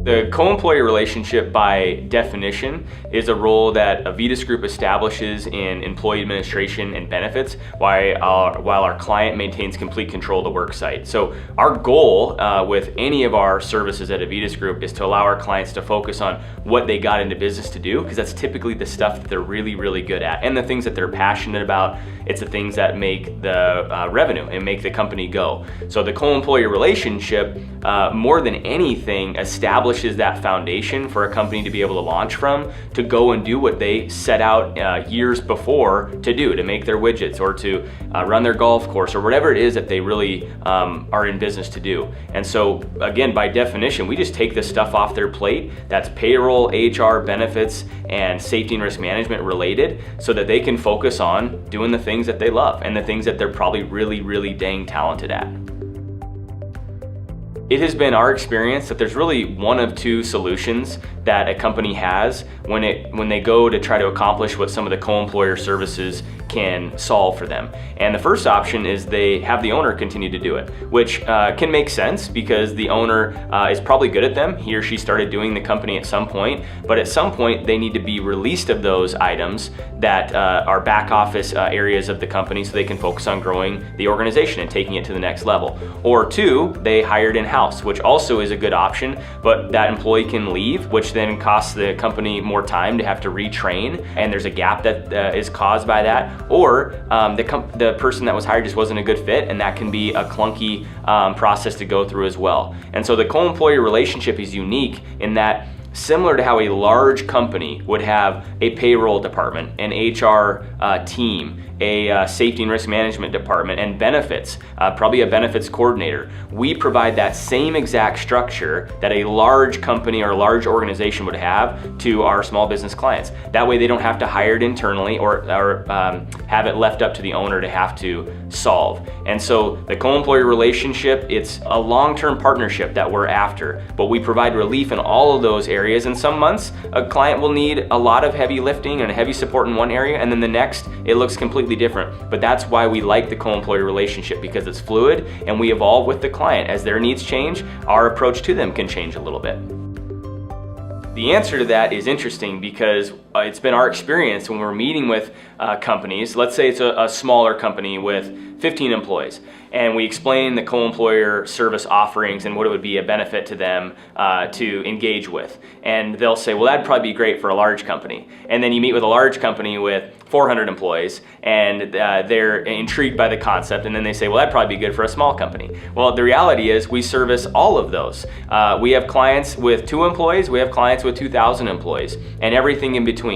The co-employee relationship, by definition, is a role that Avitus Group establishes in employee administration and benefits while our client maintains complete control of the work site. So our goal with any of our services at Avitus Group is to allow our clients to focus on what they got into business to do, because that's typically the stuff that they're really, really good at and the things that they're passionate about. It's the things that make the revenue and make the company go. So the co-employee relationship, more than anything, establishes that foundation for a company to be able to launch from, to go and do what they set out years before to do, to make their widgets or to run their golf course or whatever it is that they really are in business to do. And so again, by definition, we just take this stuff off their plate that's payroll, HR, benefits, and safety and risk management related, so that they can focus on doing the things that they love and the things that they're probably really, really dang talented at. It has been our experience that there's really one of two solutions that a company has when they go to try to accomplish what some of the co-employer services can solve for them. And the first option is they have the owner continue to do it, which can make sense because the owner is probably good at them. He or she started doing the company at some point, but at some point they need to be released of those items that are back office areas of the company, so they can focus on growing the organization and taking it to the next level. Or two, they hired in-house, which also is a good option, but that employee can leave, which then costs the company more time to have to retrain, and there's a gap that is caused by that. Or the person that was hired just wasn't a good fit, and that can be a clunky process to go through as well. And so the co-employee relationship is unique in that, similar to how a large company would have a payroll department, an HR team, a safety and risk management department, and benefits, probably a benefits coordinator. We provide that same exact structure that a large company or a large organization would have to our small business clients. That way they don't have to hire it internally or have it left up to the owner to have to solve. And so the co-employee relationship, it's a long-term partnership that we're after, but we provide relief in all of those areas. In some months, a client will need a lot of heavy lifting and heavy support in one area, and then the next, it looks completely different. But that's why we like the co-employee relationship, because it's fluid and we evolve with the client. As their needs change, our approach to them can change a little bit. The answer to that is interesting because it's been our experience when we're meeting with companies. Let's say it's a smaller company with 15 employees, and we explain the co-employer service offerings and what it would be a benefit to them to engage with. And they'll say, well, that'd probably be great for a large company. And then you meet with a large company with 400 employees, and they're intrigued by the concept, and then they say, well, that'd probably be good for a small company. Well, the reality is we service all of those. We have clients with 2 employees, we have clients with 2,000 employees, and everything in between.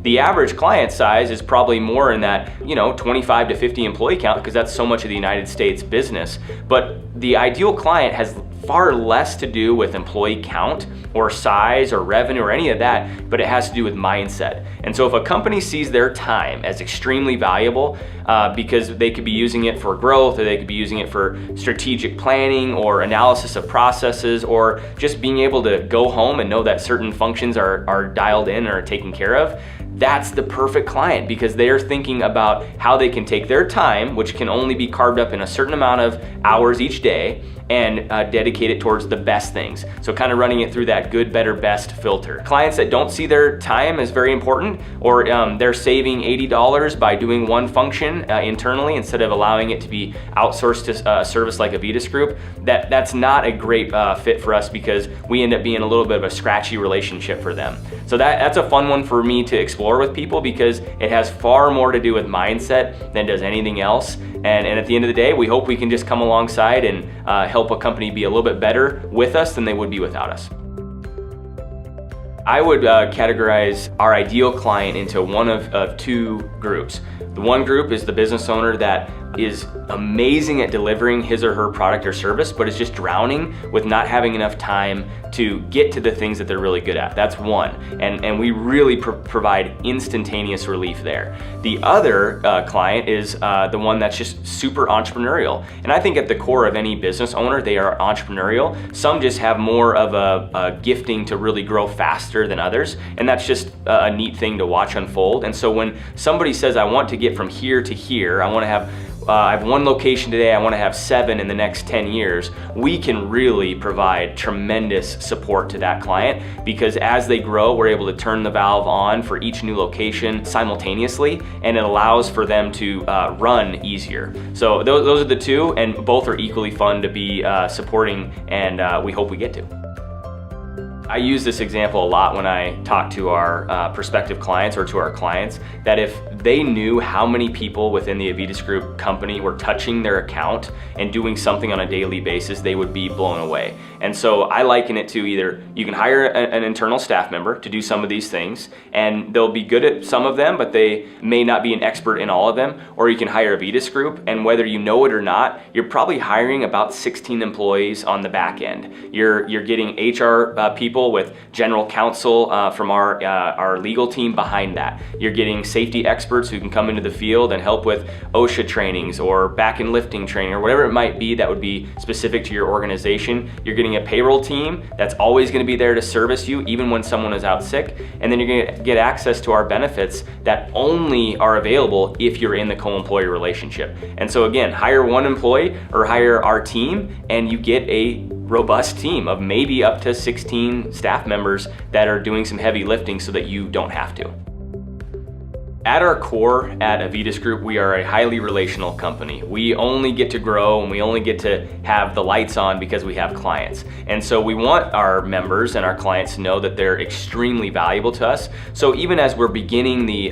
The average client size is probably more in that 25 to 50 employee count, because that's so much of the United States business. But the ideal client has far less to do with employee count or size or revenue or any of that, but it has to do with mindset. And so if a company sees their time as extremely valuable because they could be using it for growth, or they could be using it for strategic planning or analysis of processes, or just being able to go home and know that certain functions are dialed in or taken care of, that's the perfect client, because they're thinking about how they can take their time, which can only be carved up in a certain amount of hours each day, and dedicate it towards the best things. So kind of running it through that good, better, best filter. Clients that don't see their time as very important, or they're saving $80 by doing one function internally instead of allowing it to be outsourced to a service like Avitus Group, that's not a great fit for us, because we end up being a little bit of a scratchy relationship for them. So that's a fun one for me to explore with people, because it has far more to do with mindset than does anything else. And at the end of the day, we hope we can just come alongside and help a company be a little bit better with us than they would be without us. I would categorize our ideal client into one of two groups. The one group is the business owner that is amazing at delivering his or her product or service, but is just drowning with not having enough time to get to the things that they're really good at. That's one, and we really provide instantaneous relief there. The other client is the one that's just super entrepreneurial, and I think at the core of any business owner, they are entrepreneurial. Some just have more of a gifting to really grow faster than others, and that's just a neat thing to watch unfold. And so when somebody says, I want to get from here to here, I want to have I have 1 location today, I want to have 7 in the next 10 years, we can really provide tremendous support to that client, because as they grow, we're able to turn the valve on for each new location simultaneously, and it allows for them to run easier. So those are the two, and both are equally fun to be supporting, and we hope we get to. I use this example a lot when I talk to our prospective clients or to our clients, that if they knew how many people within the Avitus Group company were touching their account and doing something on a daily basis, they would be blown away. And so I liken it to either you can hire an internal staff member to do some of these things, and they'll be good at some of them, but they may not be an expert in all of them, or you can hire Avitus Group, and whether you know it or not, you're probably hiring about 16 employees on the back end. You're getting HR people with general counsel from our legal team behind that. You're getting safety experts who can come into the field and help with OSHA trainings or back and lifting training or whatever it might be that would be specific to your organization. You're getting a payroll team that's always going to be there to service you even when someone is out sick. And then you're going to get access to our benefits that only are available if you're in the co-employee relationship. And so again, hire 1 employee or hire our team and you get a robust team of maybe up to 16 staff members that are doing some heavy lifting so that you don't have to. At our core at Avitus Group, we are a highly relational company. We only get to grow and we only get to have the lights on because we have clients. And so we want our members and our clients to know that they're extremely valuable to us. So even as we're beginning the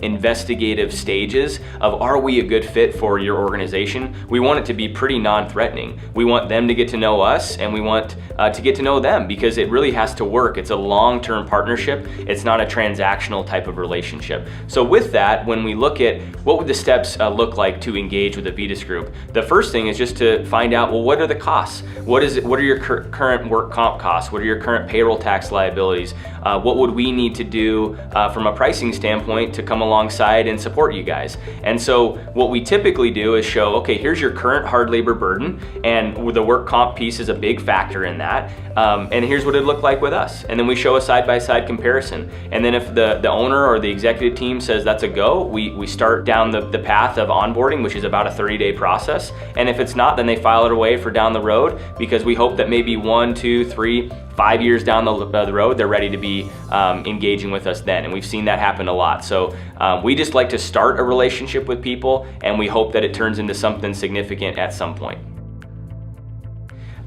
investigative stages of are we a good fit for your organization, we want it to be pretty non-threatening. We want them to get to know us and we want to get to know them, because it really has to work. It's a long-term partnership. It's not a transactional type of relationship. So with that, when we look at what would the steps look like to engage with Avitus Group, the first thing is just to find out, well, what are the costs? What are your current work comp costs? What are your current payroll tax liabilities? What would we need to do from a pricing standpoint to come alongside and support you guys? And so what we typically do is show, okay, here's your current hard labor burden, and the work comp piece is a big factor in that. And here's what it looked like with us. And then we show a side-by-side comparison. And then if the owner or the executive team says that's a go, we start down the path of onboarding, which is about a 30-day process. And if it's not, then they file it away for down the road, because we hope that maybe 1, 2, 3, 5 years down the road, they're ready to be engaging with us then. And we've seen that happen a lot. So we just like to start a relationship with people, and we hope that it turns into something significant at some point.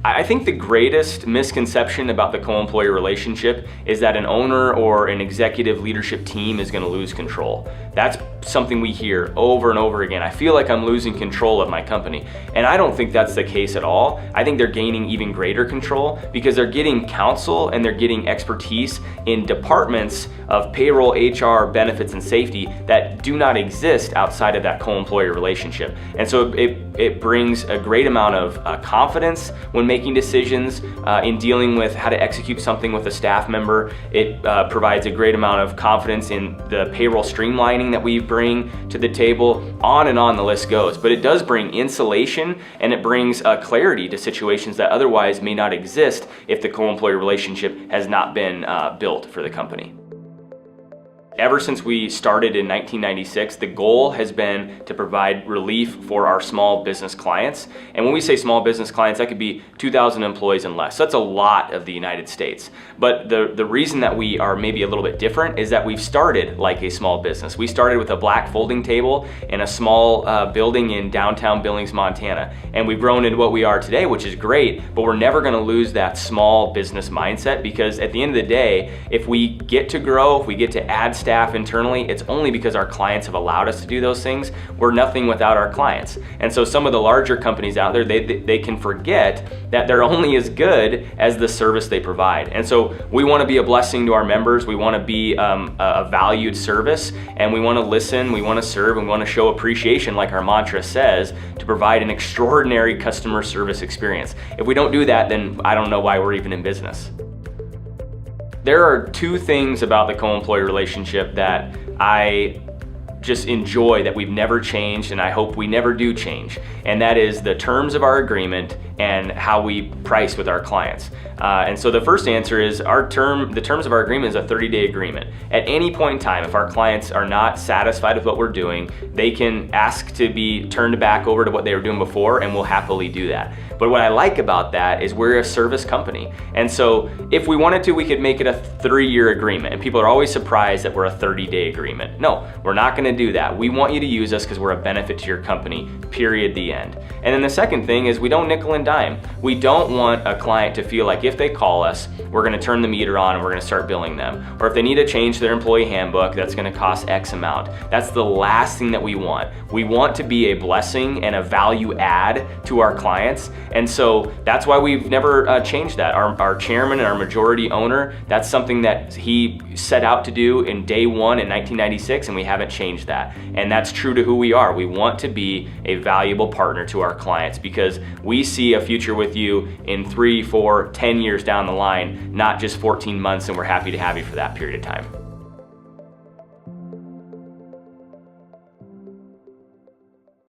I think the greatest misconception about the co-employee relationship is that an owner or an executive leadership team is going to lose control. That's something we hear over and over again. I feel like I'm losing control of my company. And I don't think that's the case at all. I think they're gaining even greater control because they're getting counsel and they're getting expertise in departments of payroll, HR, benefits, and safety that do not exist outside of that co-employee relationship. And so it brings a great amount of confidence when making decisions, in dealing with how to execute something with a staff member. It provides a great amount of confidence in the payroll streamlining that we bring to the table. On and on the list goes. But it does bring insulation, and it brings clarity to situations that otherwise may not exist if the co-employee relationship has not been built for the company. Ever since we started in 1996, the goal has been to provide relief for our small business clients. And when we say small business clients, that could be 2,000 employees and less. So that's a lot of the United States. But the reason that we are maybe a little bit different is that we've started like a small business. We started with a black folding table in a small building in downtown Billings, Montana. And we've grown into what we are today, which is great, but we're never gonna lose that small business mindset, because at the end of the day, if we get to grow, if we get to add staff internally, it's only because our clients have allowed us to do those things. We're nothing without our clients. And so some of the larger companies out there, they can forget that they're only as good as the service they provide. And so we want to be a blessing to our members. We want to be a valued service, and we want to listen, we want to serve, and we want to show appreciation, like our mantra says, to provide an extraordinary customer service experience. If we don't do that, then I don't know why we're even in business. There are two things about the co-employee relationship that I just enjoy that we've never changed, and I hope we never do change. And that is the terms of our agreement and how we price with our clients. And so the first answer is the terms of our agreement is a 30-day agreement. At any point in time, if our clients are not satisfied with what we're doing, they can ask to be turned back over to what they were doing before, and we'll happily do that. But what I like about that is we're a service company. And so if we wanted to, we could make it a 3-year agreement. And people are always surprised that we're a 30-day agreement. No, we're not gonna do that. We want you to use us because we're a benefit to your company, period, the end. And then the second thing is we don't nickel and dime. We don't want a client to feel like if they call us, we're gonna turn the meter on and we're gonna start billing them. Or if they need to change their employee handbook, that's gonna cost X amount. That's the last thing that we want. We want to be a blessing and a value add to our clients. And so that's why we've never changed that. Our chairman and our majority owner, that's something that he set out to do in day one in 1996, and we haven't changed that. And that's true to who we are. We want to be a valuable partner to our clients because we see a future with you in 3, 4, 10 years down the line, not just 14 months, and we're happy to have you for that period of time.